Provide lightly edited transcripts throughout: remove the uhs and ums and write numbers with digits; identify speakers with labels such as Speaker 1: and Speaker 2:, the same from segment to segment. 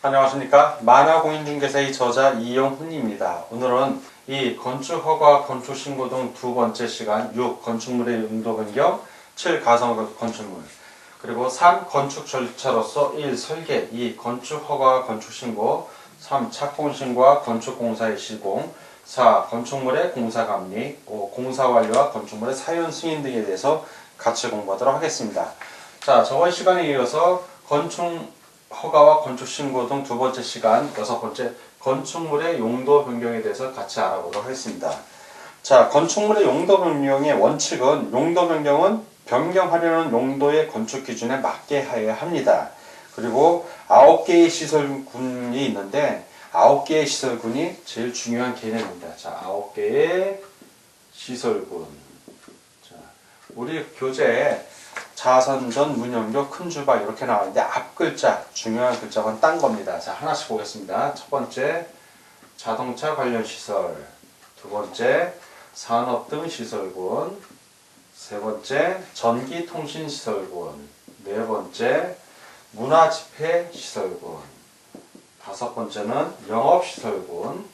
Speaker 1: 안녕하십니까. 만화공인중개사의 저자 이영훈입니다. 오늘은 이 건축허가, 건축신고 등 두 번째 시간 6. 건축물의 용도 변경 7. 가상 건축물 그리고 3. 건축 절차로서 1. 설계 2. 건축허가, 건축신고 3. 착공신고와 건축공사의 시공 4. 건축물의 공사감리 5. 공사완료와 건축물의 사용 승인 등에 대해서 같이 공부하도록 하겠습니다. 자, 저번 시간에 이어서 허가와 건축신고 등 두 번째 시간, 여섯 번째 건축물의 용도 변경에 대해서 같이 알아보도록 하겠습니다. 자, 건축물의 용도 변경의 원칙은 용도 변경은 변경하려는 용도의 건축 기준에 맞게 해야 합니다. 그리고 9개의 시설군이 있는데 9개의 시설군이 제일 중요한 개념입니다. 자, 9개의 시설군. 자, 우리 교재에 자선전, 문연교, 큰주바 이렇게 나왔는데 앞 글자, 중요한 글자는 딴 겁니다. 자, 하나씩 보겠습니다. 첫 번째, 자동차 관련 시설. 두 번째, 산업 등 시설군. 세 번째, 전기 통신 시설군. 네 번째, 문화 집회 시설군. 다섯 번째는 영업 시설군.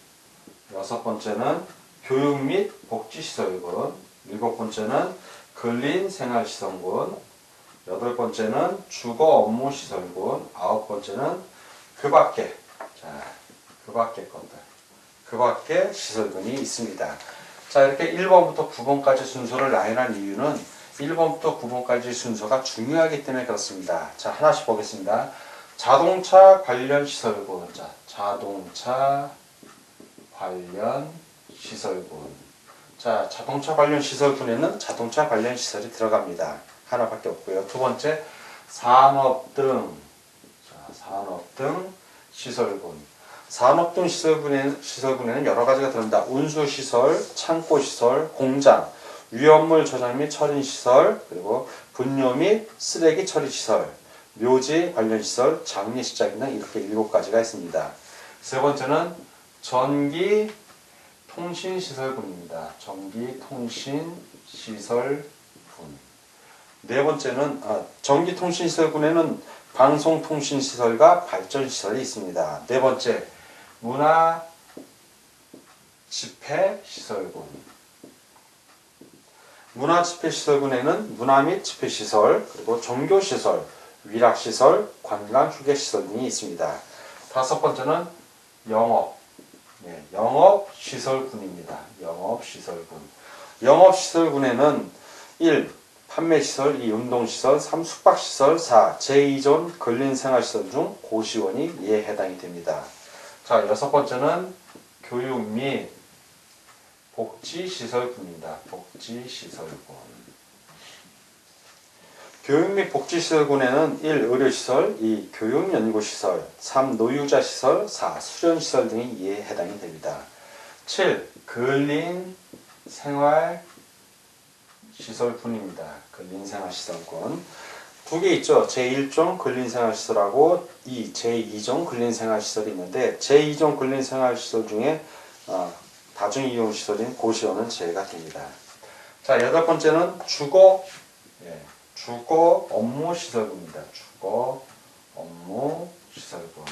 Speaker 1: 여섯 번째는 교육 및 복지 시설군. 일곱 번째는 근린생활시설군. 여덟 번째는 주거 업무 시설군. 아홉 번째는 그 밖에, 자, 그 밖에 것들. 그 밖에 시설군이 있습니다. 자, 이렇게 1번부터 9번까지 순서를 나열한 이유는 1번부터 9번까지 순서가 중요하기 때문에 그렇습니다. 자, 하나씩 보겠습니다. 자동차 관련 시설군. 자, 자동차 관련 시설군. 자, 자동차 관련 시설군에는 자동차 관련 시설이 들어갑니다. 하나밖에 없고요. 두 번째, 산업 등. 자, 산업 등 시설군. 산업 등 시설군에는 여러 가지가 들어갑니다. 운수시설, 창고시설, 공장, 위험물 저장 및 처리 시설, 그리고 분뇨 및 쓰레기 처리 시설, 묘지 관련 시설, 장례식장 등 이렇게 7가지가 있습니다. 세 번째는 전기 통신시설군입니다. 전기통신시설군. 네 번째는 전기통신시설군에는 방송통신시설과 발전시설이 있습니다. 네 번째, 문화집회시설군. 문화집회시설군에는 문화 및 집회시설, 그리고 종교시설, 위락시설, 관광휴게시설 등이 있습니다. 다섯 번째는 영업시설군입니다. 영업시설군. 영업시설군에는 1. 판매시설, 2. 운동시설, 3. 숙박시설, 4. 제2종 근린생활시설 중 고시원이 이에 해당이 됩니다. 자, 여섯 번째는 교육 및 복지시설군입니다. 복지시설군. 교육 및 복지시설군에는 1. 의료시설, 2. 교육연구시설, 3. 노유자시설, 4. 수련시설 등이 이에 해당이 됩니다. 7. 근린생활시설군입니다. 근린생활시설군. 두 개 있죠. 제1종 근린생활시설하고 제2종 근린생활시설이 있는데 제2종 근린생활시설 중에 다중이용시설인 고시원은 제외가 됩니다. 자, 여덟 번째는 주거 업무시설군입니다. 주거 업무시설군.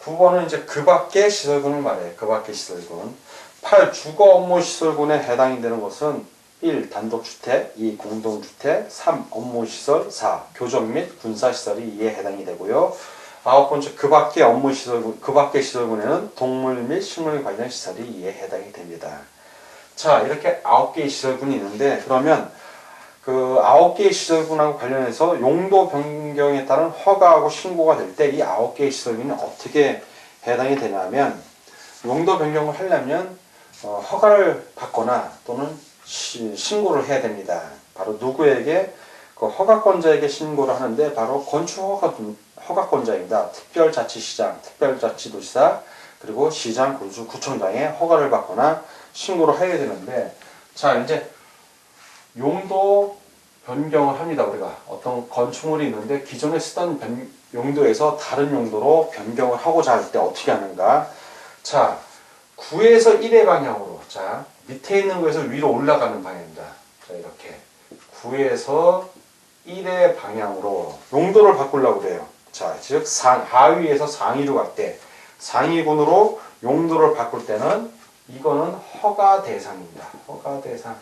Speaker 1: 9번은 이제 그 밖의 시설군을 말해요. 그 밖의 시설군. 8. 주거 업무시설군에 해당이 되는 것은 1. 단독주택, 2. 공동주택, 3. 업무시설, 4. 교정 및 군사시설이 이에 해당이 되고요. 아홉 번째, 그 밖의 업무시설군, 그 밖의 시설군에는 동물 및 식물 관련 시설이 이에 해당이 됩니다. 자, 이렇게 9개의 시설군이 있는데 그러면 그 9개의 시설군하고 관련해서 용도 변경에 따른 허가하고 신고가 될 때 이 9개의 시설군이 어떻게 해당이 되냐면 용도 변경을 하려면 허가를 받거나 또는 신고를 해야 됩니다. 바로 누구에게? 그 허가권자에게 신고를 하는데 바로 건축허가권자입니다. 특별자치시장, 특별자치도시사, 그리고 시장, 군수, 구청장에 허가를 받거나 신고를 해야 되는데 자, 이제 용도 변경을 합니다. 우리가 어떤 건축물이 있는데 기존에 쓰던 용도에서 다른 용도로 변경을 하고자 할 때 어떻게 하는가? 자, 9에서 1의 방향으로, 자, 밑에 있는 거에서 위로 올라가는 방향입니다. 자, 이렇게 9에서 1의 방향으로 용도를 바꾸려고 그래요. 자, 즉 하위에서 상위로 갈 때 상위군으로 용도를 바꿀 때는 이거는 허가 대상입니다. 허가 대상.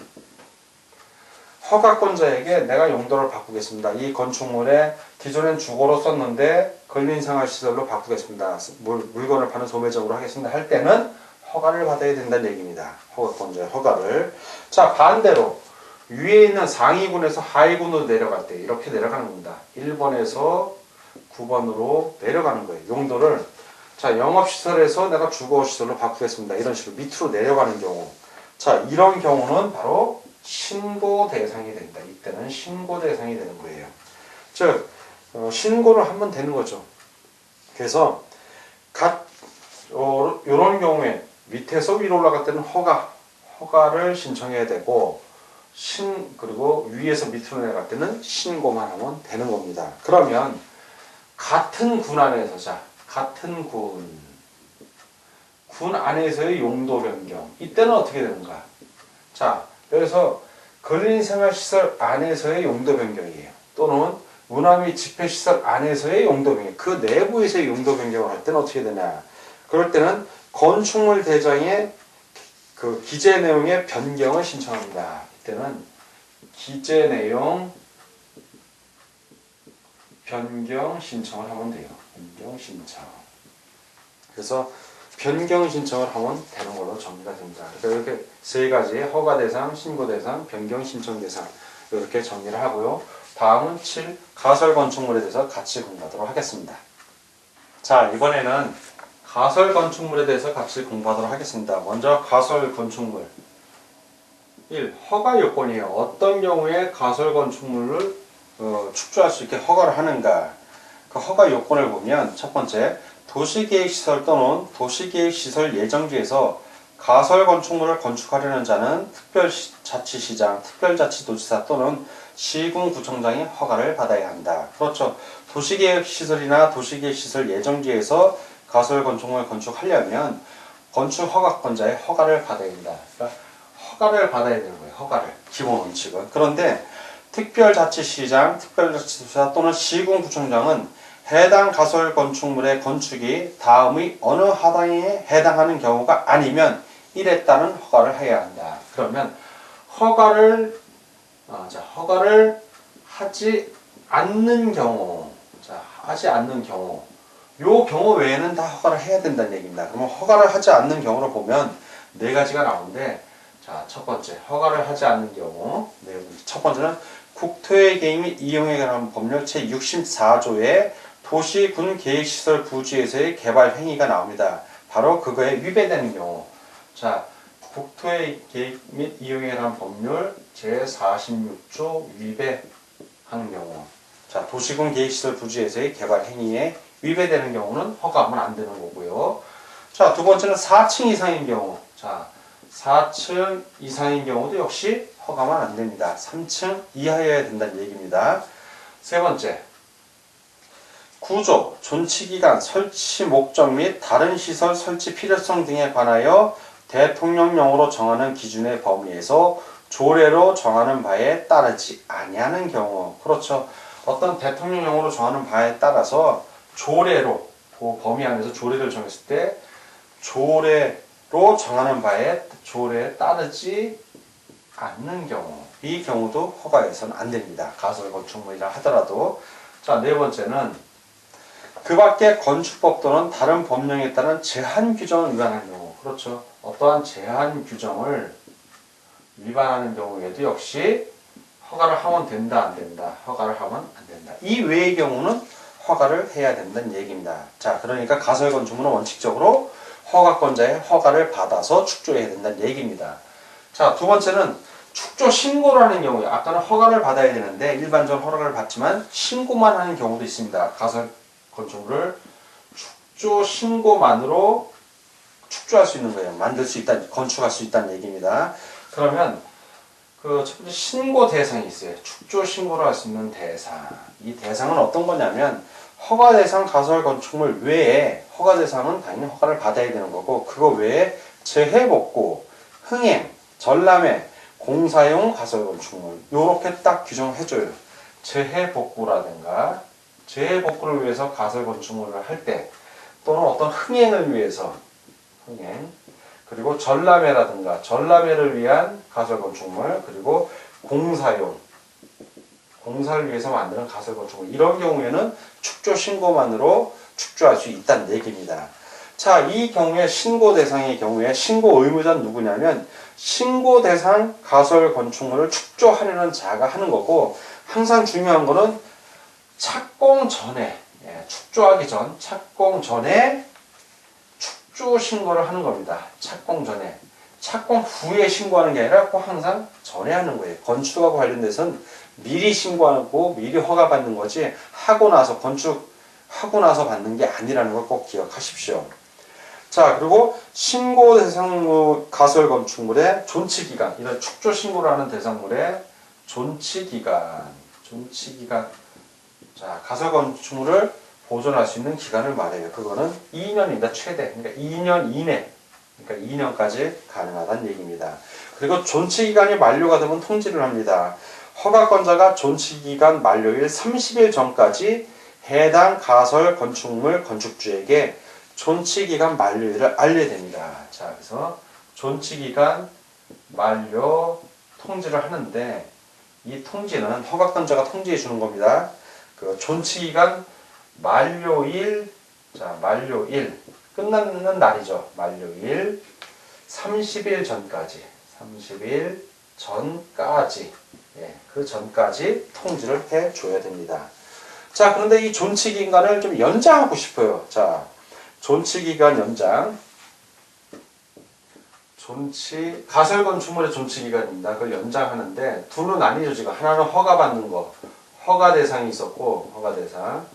Speaker 1: 허가권자에게 내가 용도를 바꾸겠습니다. 이 건축물에 기존엔 주거로 썼는데 근린생활시설로 바꾸겠습니다. 물건을 파는 소매점으로 하겠습니다. 할 때는 허가를 받아야 된다는 얘기입니다. 허가권자의 허가를. 자, 반대로 위에 있는 상위군에서 하위군으로 내려갈 때 이렇게 내려가는 겁니다. 1번에서 9번으로 내려가는 거예요. 용도를 자, 영업시설에서 내가 주거시설로 바꾸겠습니다. 이런 식으로 밑으로 내려가는 경우. 자, 이런 경우는 바로 신고 대상이 된다. 이때는 신고 대상이 되는 거예요. 즉, 신고를 하면 되는 거죠. 그래서 이런 경우에 밑에서 위로 올라갈 때는 허가를 신청해야 되고 그리고 위에서 밑으로 내려갈 때는 신고만 하면 되는 겁니다. 그러면 같은 군 안에서 같은 군 안에서의 용도 변경. 이때는 어떻게 되는가? 자, 그래서 근린생활시설 안에서의 용도 변경이에요. 또는 문화 및 집회시설 안에서의 용도 변경. 그 내부에서의 용도 변경을 할 때는 어떻게 되냐? 그럴 때는 건축물 대장의 그 기재 내용의 변경을 신청합니다. 이때는 기재 내용 변경 신청을 하면 돼요. 변경 신청. 그래서 변경 신청을 하면 되는 걸로 정리가 됩니다. 그러니까 이렇게 세 가지 허가 대상, 신고 대상, 변경 신청 대상 이렇게 정리를 하고요. 다음은 7 가설 건축물에 대해서 같이 공부하도록 하겠습니다. 자, 이번에는 가설 건축물에 대해서 같이 공부하도록 하겠습니다. 먼저 가설 건축물 1. 허가 요건이에요. 어떤 경우에 가설 건축물을 축조할 수 있게 허가를 하는가. 그 허가 요건을 보면 첫 번째 도시계획시설 또는 도시계획시설 예정지에서 가설 건축물을 건축하려는 자는 특별자치시장, 특별자치도지사 또는 시군구청장의 허가를 받아야 한다. 그렇죠. 도시계획시설이나 도시계획시설 예정지에서 가설 건축물을 건축하려면 건축허가권자의 허가를 받아야 된다. 그러니까 허가를 받아야 되는 거예요. 허가를. 기본 원칙은. 그런데 특별자치시장, 특별자치도지사 또는 시군구청장은 해당 가설 건축물의 건축이 다음의 어느 하단에 해당하는 경우가 아니면 이에 따른 허가를 해야 한다. 그러면 허가를 하지 않는 경우, 요 경우 외에는 다 허가를 해야 된다는 얘기입니다. 그러면 허가를 하지 않는 경우로 보면 네 가지가 나오는데, 자, 첫 번째 허가를 하지 않는 경우, 첫 번째는 국토의 개입 및 이용에 관한 법률 제64조에 도시, 군, 계획시설 부지에서의 개발 행위가 나옵니다. 바로 그거에 위배되는 경우. 자, 국토의 개입 및 이용에 관한 법률 제46조 위배하는 경우. 자, 도시, 군, 계획시설 부지에서의 개발 행위에 위배되는 경우는 허가하면 안 되는 거고요. 자, 두 번째는 4층 이상인 경우. 자, 4층 이상인 경우도 역시 허가하면 안 됩니다. 3층 이하여야 된다는 얘기입니다. 세 번째. 구조, 존치기간, 설치 목적 및 다른 시설 설치 필요성 등에 관하여 대통령령으로 정하는 기준의 범위에서 조례로 정하는 바에 따르지 아니하는 경우. 그렇죠. 어떤 대통령령으로 정하는 바에 따라서 조례로, 그 범위 안에서 조례를 정했을 때 조례로 정하는 바에 조례에 따르지 않는 경우. 이 경우도 허가해서는 안 됩니다. 가설 건축물이라 하더라도. 자, 네 번째는 그 밖에 건축법 또는 다른 법령에 따른 제한 규정을 위반하는 경우. 그렇죠. 어떠한 제한 규정을 위반하는 경우에도 역시 허가를 하면 된다, 안 된다. 허가를 하면 안 된다. 이 외의 경우는 허가를 해야 된다는 얘기입니다. 자, 그러니까 가설 건축물은 원칙적으로 허가권자의 허가를 받아서 축조해야 된다는 얘기입니다. 자, 두 번째는 축조 신고를 하는 경우에 아까는 허가를 받아야 되는데 일반적으로 허가를 받지만 신고만 하는 경우도 있습니다. 가설 건축물을 축조 신고만으로 축조할 수 있는 거예요. 만들 수 있다, 건축할 수 있다는 얘기입니다. 그러면 그 첫 번째 신고 대상이 있어요. 축조 신고를 할 수 있는 대상. 이 대상은 어떤 거냐면 허가 대상 가설 건축물 외에 허가 대상은 당연히 허가를 받아야 되는 거고 그거 외에 재해복구, 흥행, 전람회, 공사용 가설 건축물 요렇게 딱 규정을 해줘요. 재해복구라든가 재복구를 위해서 가설 건축물을 할 때 또는 어떤 흥행을 위해서 흥행 그리고 전람회라든가 전람회를 위한 가설 건축물 그리고 공사용 공사를 위해서 만드는 가설 건축물 이런 경우에는 축조 신고만으로 축조할 수 있다는 얘기입니다. 자, 이 경우에 신고 대상의 경우에 신고 의무자는 누구냐면 신고 대상 가설 건축물을 축조하려는 자가 하는 거고 항상 중요한 거는 착공 전에 축조하기 전 착공 전에 축조 신고를 하는 겁니다. 착공 전에 착공 후에 신고하는 게 아니라 꼭 항상 전에 하는 거예요. 건축하고 관련돼서는 미리 신고하고 미리 허가받는 거지 하고 나서 건축하고 나서 받는 게 아니라는 걸 꼭 기억하십시오. 자, 그리고 신고 대상 가설 건축물의 존치기간, 이런 축조 신고를 하는 대상물의 존치기간. 자, 가설 건축물을 보존할 수 있는 기간을 말해요. 그거는 2년입니다. 최대. 그러니까 2년 이내. 그러니까 2년까지 가능하다는 얘기입니다. 그리고 존치기간이 만료가 되면 통지를 합니다. 허가권자가 존치기간 만료일 30일 전까지 해당 가설 건축물 건축주에게 존치기간 만료일을 알려야 됩니다. 자, 그래서 존치기간 만료 통지를 하는데 이 통지는 허가권자가 통지해 주는 겁니다. 그 존치기간 만료일, 자, 만료일 끝나는 날이죠. 만료일 30일 전까지, 그 전까지 통지를 해 줘야 됩니다. 자, 그런데 이 존치기간을 좀 연장하고 싶어요. 자, 존치기간 연장. 가설 건축물의 존치기간입니다. 그걸 연장하는데 둘로 나뉘죠. 지금 하나는 허가받는 거, 허가 대상이 있었고, 허가 대상.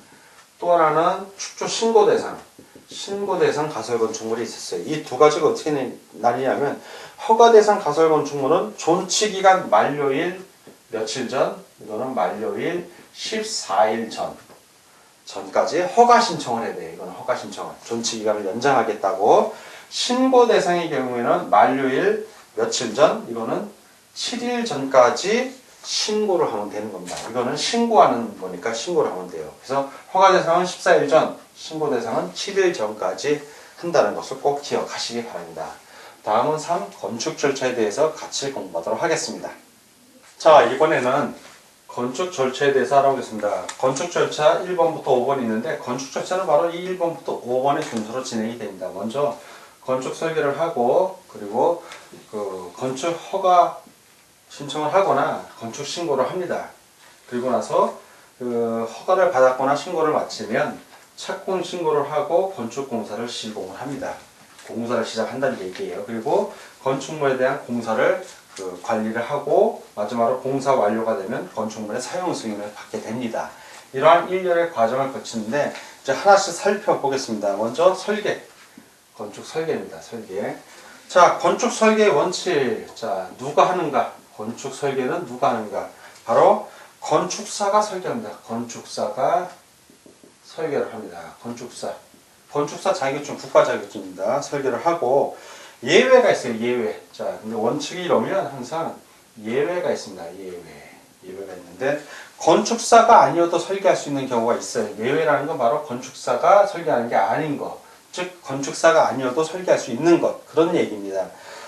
Speaker 1: 또 하나는 축조 신고 대상, 신고 대상 가설 건축물이 있었어요. 이 두 가지가 어떻게 나뉘냐면 허가 대상 가설 건축물은 존치기간 만료일 며칠 전, 이거는 만료일 14일 전까지 허가 신청을 해야 돼요. 이거는 허가 신청을. 존치기간을 연장하겠다고. 신고 대상의 경우에는 만료일 며칠 전, 이거는 7일 전까지 신고를 하면 되는 겁니다. 이거는 신고하는 거니까 신고를 하면 돼요. 그래서 허가 대상은 14일 전, 신고 대상은 7일 전까지 한다는 것을 꼭 기억하시기 바랍니다. 다음은 3. 건축 절차에 대해서 같이 공부하도록 하겠습니다. 자, 이번에는 건축 절차에 대해서 알아보겠습니다. 건축 절차 1번부터 5번이 있는데 건축 절차는 바로 이 1번부터 5번의 순서로 진행이 됩니다. 먼저 건축 설계를 하고 그리고 그 건축 허가 신청을 하거나 건축 신고를 합니다. 그리고 나서 그 허가를 받았거나 신고를 마치면 착공 신고를 하고 건축 공사를 시공을 합니다. 공사를 시작한다는 얘기예요. 그리고 건축물에 대한 공사를 관리를 하고 마지막으로 공사 완료가 되면 건축물의 사용 승인을 받게 됩니다. 이러한 일련의 과정을 거치는데 이제 하나씩 살펴보겠습니다. 먼저 설계, 건축 설계입니다. 설계. 자, 건축 설계의 원칙. 자, 누가 하는가? 건축 설계는 누가 하는가? 바로 건축사가 설계합니다. 건축사가 설계를 합니다. 건축사 자격증, 국가 자격증입니다. 설계를 하고 예외가 있어요. 예외. 자, 근데 원칙이 이러면 항상 예외가 있습니다. 예외가 있는데 건축사가 아니어도 설계할 수 있는 경우가 있어요. 예외라는 건 바로 건축사가 설계하는 게 아닌 것. 즉 건축사가 아니어도 설계할 수 있는 것. 그런 얘기입니다.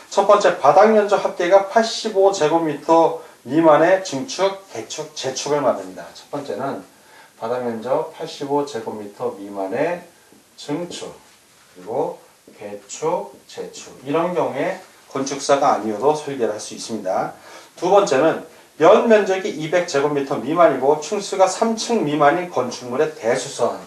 Speaker 1: 첫 번째, 바닥 면적 합계가 85제곱미터 미만의 증축, 개축, 재축을 말합니다. 첫 번째는 바닥 면적 85제곱미터 미만의 증축, 그리고 개축, 재축. 이런 경우에 건축사가 아니어도 설계를 할 수 있습니다. 두 번째는 연 면적이 200제곱미터 미만이고 층수가 3층 미만인 건축물의 대수선.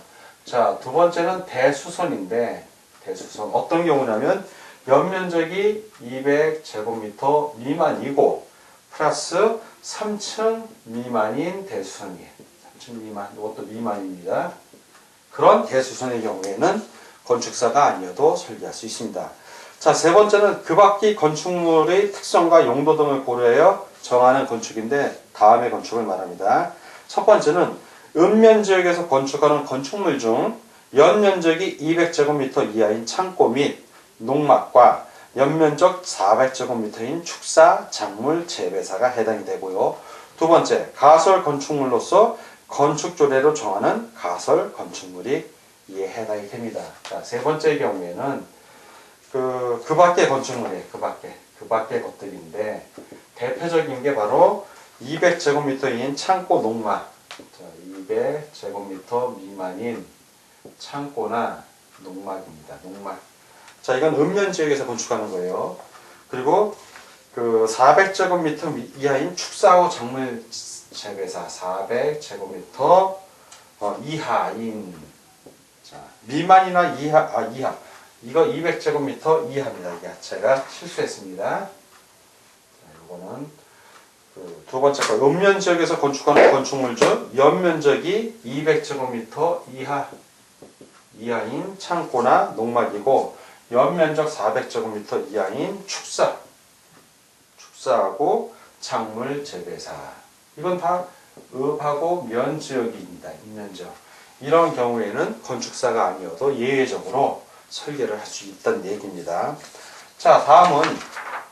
Speaker 1: 자, 두 번째는 대수선인데, 대수선. 어떤 경우냐면 연 면적이 200제곱미터 미만이고 플러스 3층 미만인 대수선이에요. 3층 미만, 이것도 미만입니다. 그런 대수선의 경우에는 건축사가 아니어도 설계할 수 있습니다. 자, 세 번째는 그 밖의 건축물의 특성과 용도 등을 고려하여 정하는 건축인데 다음의 건축을 말합니다. 첫 번째는 읍면지역에서 건축하는 건축물 중 연면적이 200제곱미터 이하인 창고 및 농막과 연면적 400제곱미터인 축사, 작물, 재배사가 해당이 되고요. 두 번째, 가설 건축물로서 건축 조례로 정하는 가설 건축물이 이에 해당이 됩니다. 자, 세 번째 경우에는 그 밖의 건축물이에요. 그 밖의 것들인데 대표적인 게 바로 200제곱미터인 창고 농막. 자, 200제곱미터 미만인 창고나 농막입니다. 농막. 자, 이건 읍면 지역에서 건축하는 거예요. 그리고 그 400제곱미터 이하인 축사후 작물 재배사 400제곱미터 이하인. 자, 미만이나 이하. 이거 200제곱미터 이하입니다. 이게 제가 실수했습니다. 자, 이거는 그 두 번째 거 읍면 지역에서 건축하는 건축물 중 연면적이 200제곱미터 이하인 창고나 농막이고 연면적 400제곱미터 이하인 축사하고 작물 재배사. 이건 다 읍하고 면 지역입니다. 읍면적. 이런 경우에는 건축사가 아니어도 예외적으로 설계를 할 수 있다는 얘기입니다. 자, 다음은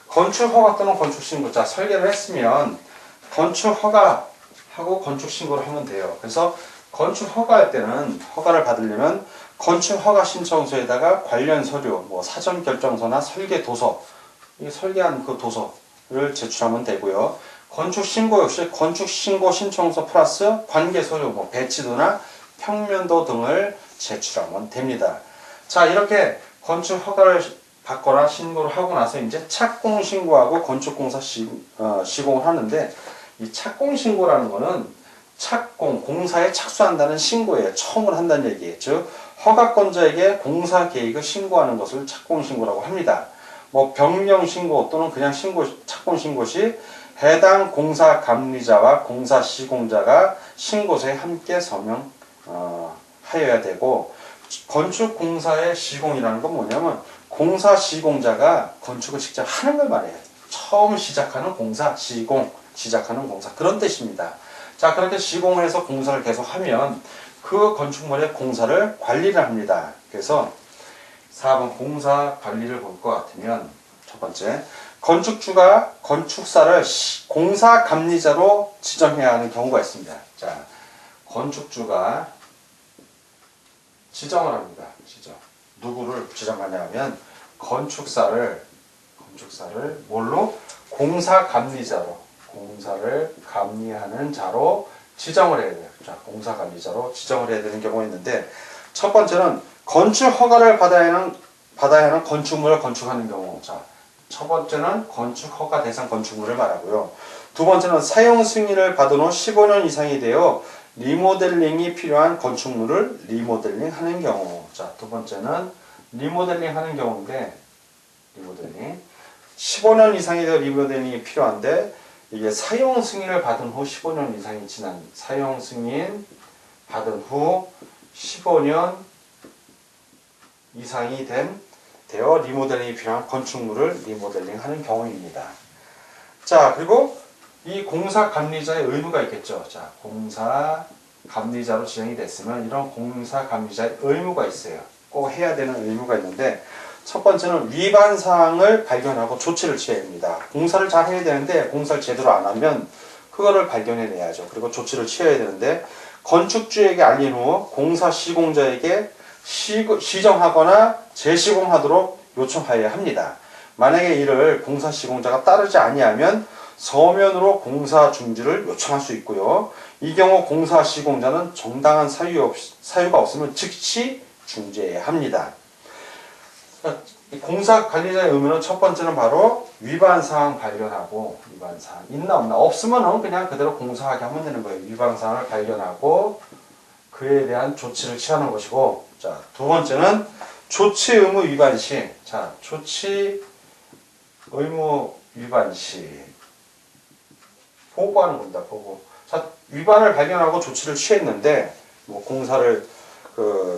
Speaker 1: 건축허가 또는 건축신고. 자, 설계를 했으면 건축허가하고 건축신고를 하면 돼요. 그래서 건축허가할 때는 허가를 받으려면 건축허가 신청서에다가 관련 서류, 뭐 사전결정서나 설계도서, 이 설계한 그 도서를 제출하면 되고요. 건축신고 역시 건축신고 신청서 플러스 관계서류, 뭐 배치도나 평면도 등을 제출하면 됩니다. 자, 이렇게 건축허가를 받거나 신고를 하고 나서 이제 착공신고하고 건축공사 시공을 하는데, 이 착공신고라는 거는 공사에 착수한다는 신고예요. 처음으로 한다는 얘기예요. 즉, 허가권자에게 공사 계획을 신고하는 것을 착공신고라고 합니다. 뭐 변경신고 또는 그냥 착공신고 시 해당 공사 감리자와 공사 시공자가 신고서에 함께 서명하여야 되고, 건축공사의 시공이라는 건 뭐냐면 공사 시공자가 건축을 직접 하는 걸 말해요. 처음 시작하는 공사, 시작하는 공사, 그런 뜻입니다. 자, 그렇게 시공을 해서 공사를 계속하면 그 건축물의 공사를 관리를 합니다. 그래서 4번 공사 관리를 볼 것 같으면 첫 번째, 건축주가 건축사를 공사 감리자로 지정해야 하는 경우가 있습니다. 자, 건축주가 지정을 합니다. 누구를 지정하냐 하면 건축사를 뭘로? 공사 감리자로, 공사를 감리하는 자로 지정을 해야 돼요. 자, 공사 감리자로 지정을 해야 되는 경우가 있는데, 첫 번째는 건축 허가를 받아야 하는 건축물을 건축하는 경우. 자, 첫 번째는 건축 허가 대상 건축물을 말하고요. 두 번째는 사용 승인을 받은 후 15년 이상이 되어 리모델링이 필요한 건축물을 리모델링 하는 경우. 자, 두 번째는 리모델링 하는 경우인데, 리모델링. 15년 이상이 되어 리모델링이 필요한데, 이게 사용 승인을 받은 후 15년 이상이 지난, 사용 승인 받은 후 15년 이상이 되어 리모델링이 필요한 건축물을 리모델링 하는 경우입니다. 자, 그리고 이 공사 감리자의 의무가 있겠죠. 자, 공사 감리자로 지정이 됐으면 이런 공사 감리자의 의무가 있어요. 꼭 해야 되는 의무가 있는데, 첫 번째는 위반 사항을 발견하고 조치를 취해야 합니다. 공사를 잘 해야 되는데 공사를 제대로 안 하면 그거를 발견해내야죠. 그리고 조치를 취해야 되는데, 건축주에게 알린 후 공사 시공자에게 시정하거나 재시공하도록 요청하여야 합니다. 만약에 이를 공사 시공자가 따르지 아니하면 서면으로 공사 중지를 요청할 수 있고요. 이 경우 공사 시공자는 정당한 사유가 없으면 즉시 중지해야 합니다. 공사 관리자의 의무는 첫 번째는 바로 위반사항 발견하고, 위반사항 있나 없나, 없으면 그냥 그대로 공사하게 하면 되는 거예요. 위반사항을 발견하고 그에 대한 조치를 취하는 것이고, 자, 두 번째는 조치 의무 위반 시. 자, 조치 의무 위반 시 보고하는 겁니다. 보고. 자, 위반을 발견하고 조치를 취했는데, 뭐 공사를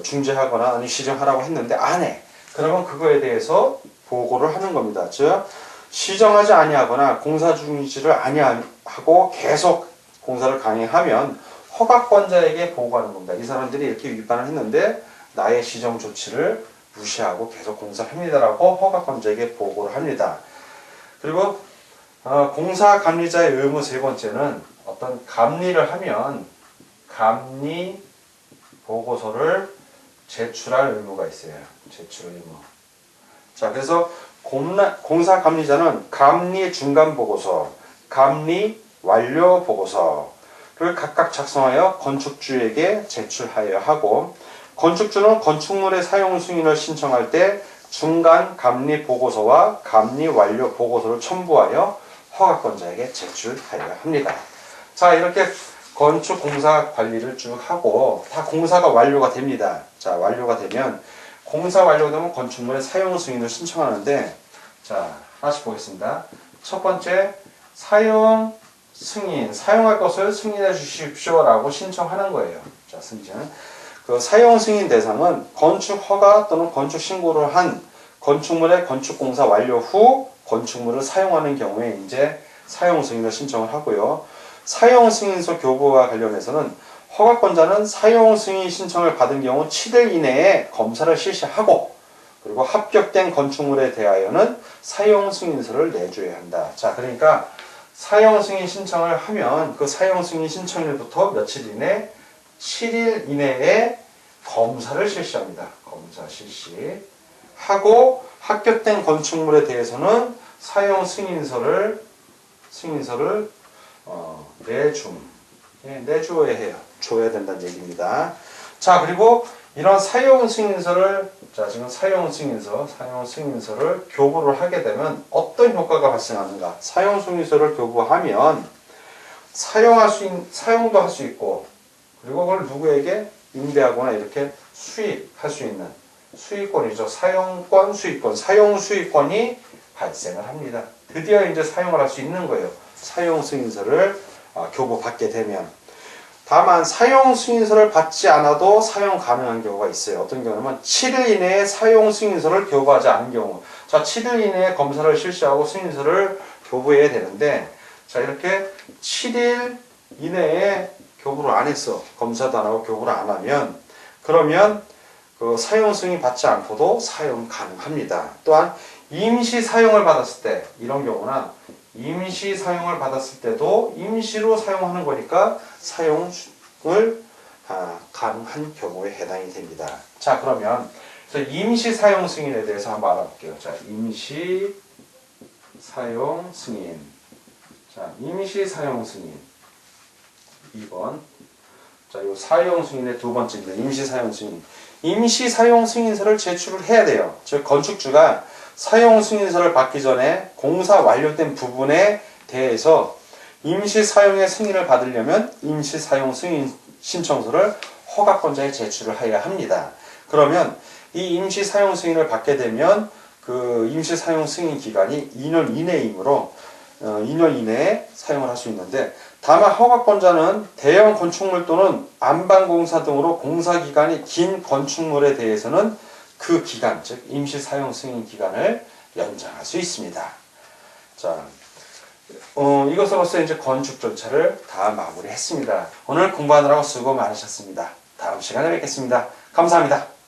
Speaker 1: 중지하거나 아니 시정하라고 했는데 안 해. 그러면 그거에 대해서 보고를 하는 겁니다. 즉, 시정하지 아니하거나 공사 중지를 아니하고 계속 공사를 강행하면 허가권자에게 보고하는 겁니다. 이 사람들이 이렇게 위반을 했는데 나의 시정 조치를 무시하고 계속 공사를 합니다라고 허가권자에게 보고를 합니다. 그리고 공사 감리자의 의무 세 번째는 어떤 감리를 하면 감리 보고서를 제출할 의무가 있어요. 제출 의무. 자, 그래서 공사 감리자는 감리 중간 보고서, 감리 완료 보고서를 각각 작성하여 건축주에게 제출하여야 하고, 건축주는 건축물의 사용 승인을 신청할 때 중간 감리 보고서와 감리 완료 보고서를 첨부하여 허가권자에게 제출하여야 합니다. 자, 이렇게 건축 공사 관리를 쭉 하고 다 공사가 완료가 됩니다. 자, 완료가 되면 공사 완료되면 건축물의 사용 승인을 신청하는데, 자, 하나씩 보겠습니다. 첫 번째, 사용 승인, 사용할 것을 승인해 주십시오라고 신청하는 거예요. 자, 승인은 그 사용 승인 대상은 건축 허가 또는 건축 신고를 한 건축물의 건축 공사 완료 후 건축물을 사용하는 경우에 이제 사용 승인을 신청을 하고요. 사용 승인서 교부와 관련해서는 허가권자는 사용 승인 신청을 받은 경우 7일 이내에 검사를 실시하고, 그리고 합격된 건축물에 대하여는 사용 승인서를 내줘야 한다. 자, 그러니까 사용 승인 신청을 하면 그 사용 승인 신청일부터 며칠 이내 7일 이내에 검사를 실시합니다. 검사 실시하고 합격된 건축물에 대해서는 사용 승인서를 내줘야 해요. 줘야 된다는 얘기입니다. 자, 그리고 이런 사용 승인서를, 자, 지금 사용 승인서를 교부를 하게 되면 어떤 효과가 발생하는가? 사용 승인서를 교부하면 사용도 할 수 있고, 그리고 그걸 누구에게 임대하거나 이렇게 수익할 수 있는 수익권이죠. 사용권, 수익권, 사용 수익권이 발생을 합니다. 드디어 이제 사용을 할 수 있는 거예요. 사용 승인서를 교부받게 되면. 다만 사용 승인서를 받지 않아도 사용 가능한 경우가 있어요. 어떤 경우는 7일 이내에 사용 승인서를 교부하지 않은 경우. 자, 7일 이내에 검사를 실시하고 승인서를 교부해야 되는데, 자, 이렇게 7일 이내에 교부를 안 했어. 검사도 안 하고 교부를 안 하면, 그러면 그 사용 승인 받지 않고도 사용 가능합니다. 또한 임시 사용을 받았을 때, 이런 경우나 임시 사용을 받았을 때도 임시로 사용하는 거니까 사용을 가능한 경우에 해당이 됩니다. 자, 그러면 임시 사용 승인에 대해서 한번 알아볼게요. 자, 임시 사용 승인. 자, 임시 사용 승인 2번. 자, 이 사용 승인의 두 번째입니다. 임시 사용 승인. 임시 사용 승인서를 제출을 해야 돼요. 즉 건축주가 사용 승인서를 받기 전에 공사 완료된 부분에 대해서 임시 사용의 승인을 받으려면 임시 사용 승인 신청서를 허가권자에 제출을 해야 합니다. 그러면 이 임시 사용 승인을 받게 되면 그 임시 사용 승인 기간이 2년 이내이므로 2년 이내에 사용을 할 수 있는데, 다만 허가권자는 대형 건축물 또는 안방공사 등으로 공사 기간이 긴 건축물에 대해서는 그 기간, 즉 임시 사용 승인 기간을 연장할 수 있습니다. 자, 이것으로서 이제 건축 절차를 다 마무리했습니다. 오늘 공부하느라고 수고 많으셨습니다. 다음 시간에 뵙겠습니다. 감사합니다.